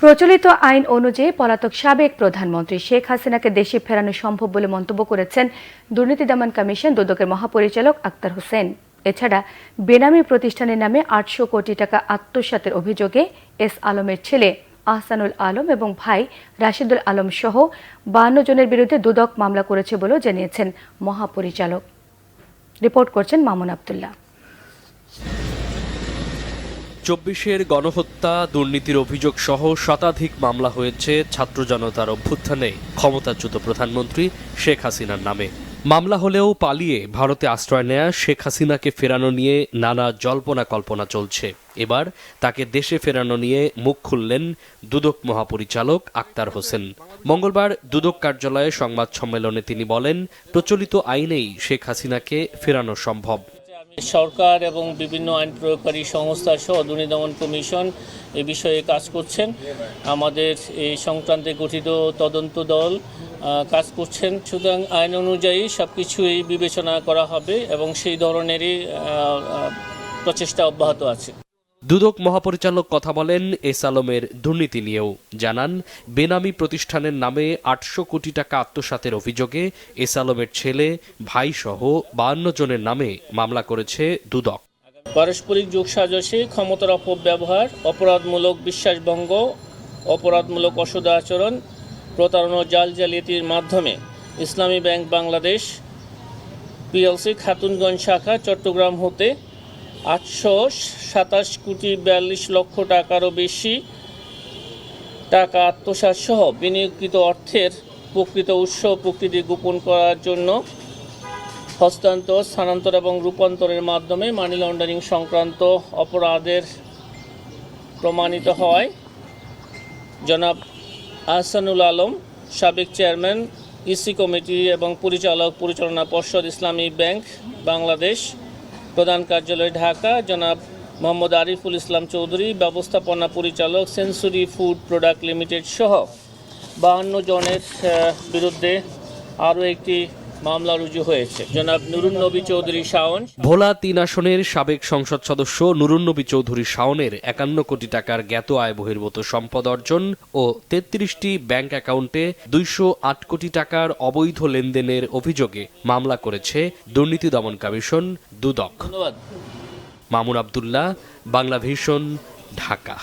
প্রচলিত আইন অনুযায়ী পলাতক সাবেক প্রধানমন্ত্রী শেখ হাসিনাকে দেশে ফেরানো সম্ভব বলে মন্তব্য করেছেন দুর্নীতি দমন কমিশন দুদকের মহাপরিচালক আক্তার হোসেন। এছাড়া বেনামি প্রতিষ্ঠানের নামে ৮০০ কোটি টাকা আত্মসাতের অভিযোগে এস আলমের ছেলে আহসানুল আলম এবং ভাই রাশিদুল আলম সহ ৫২ জনের বিরুদ্ধে দুদক মামলা করেছে বলেও জানিয়েছেন মহাপরিচালক। রিপোর্ট করছেন মামুন আব্দুল্লাহ। ২৪-এর গণহত্যা, দুর্নীতির অভিযোগ সহ শতাধিক মামলা হয়েছে ছাত্র জনতার অভ্যুত্থানে ক্ষমতাচ্যুত প্রধানমন্ত্রী শেখ হাসিনার নামে। মামলা হলেও পালিয়ে ভারতে আশ্রয় নেয়া শেখ হাসিনাকে ফেরানো নিয়ে নানা জল্পনা কল্পনা চলছে। এবার তাকে দেশে ফেরানো নিয়ে মুখ খুললেন দুদক মহাপরিচালক আক্তার হোসেন। মঙ্গলবার দুদক কার্যালয়ে সংবাদ সম্মেলনে তিনি বলেন, প্রচলিত আইনেই শেখ হাসিনাকে ফেরানো সম্ভব। সরকার এবং বিভিন্ন আইন প্রয়োগকারী সংস্থা সহ দুর্নীতি দমন কমিশন এ বিষয়ে কাজ করছেন। আমাদের এই সংক্রান্তে গঠিত তদন্ত দল কাজ করছেন। সুতরাং আইন অনুযায়ী সবকিছুই বিবেচনা করা হবে এবং সেই ধরনেরই প্রচেষ্টা অব্যাহত আছে। দুদক মহাপরিচালক কথা বলেন এস আলমের দুর্নীতি নিয়েও। জানান, বেনামি প্রতিষ্ঠানের নামে ৮০০ কোটি টাকা আত্মসাতের অভিযোগে এস আলমের ছেলে, ভাই সহ ৫২ জনের নামে মামলা করেছে দুদক। পারস্পরিক যোগসাজশে ক্ষমতার অপব্যবহার, অপরাধমূলক বিশ্বাসভঙ্গ, অপরাধমূলক অসদাচরণ, প্রতারণা, জাল জালিয়াতির মাধ্যমে ইসলামী ব্যাংক বাংলাদেশ পিএলসি খাতুনগঞ্জ শাখা চট্টগ্রাম হতে ৮২৭ কোটি ৪২ লক্ষ টাকারও বেশি টাকা আত্মসাৎ সহ বিনিয়োগকৃত অর্থের প্রকৃত উৎস প্রকৃতি গোপন করার জন্য হস্তান্তর, স্থানান্তর এবং রূপান্তরের মাধ্যমে মানি লন্ডারিং সংক্রান্ত অপরাধের প্রমাণিত হওয়ায় জনাব আহসানুল আলম, সাবেক চেয়ারম্যান ইসি কমিটি এবং পরিচালনা পর্ষদ ইসলামী ব্যাংক বাংলাদেশ প্রধান কার্যালয় ঢাকা, জনাব মোহাম্মদ আরিফুল ইসলাম চৌধুরী, ব্যবস্থাপনা পরিচালক সেঞ্চুরি ফুড প্রোডাক্ট লিমিটেড সহ ৫২ জনের বিরুদ্ধে আরও একটি মামলা রুজু হয়েছে। জনাব নুরুন্নবী চৌধুরী শাওন, ভোলা ৩ আসনের সাবেক সংসদ সদস্য নুরুন্নবী চৌধুরী শাওনের ৫১ কোটি টাকার জ্ঞাত আয় বহির্ভূত সম্পদ অর্জন ও ৩৩টি ব্যাংক অ্যাকাউন্টে ২০৮ কোটি টাকার অবৈধ লেনদেনের অভিযোগে মামলা করেছে দুর্নীতি দমন কমিশন দুদক। ধন্যবাদ। মামুন আব্দুল্লাহ, বাংলা ভিশন, ঢাকা।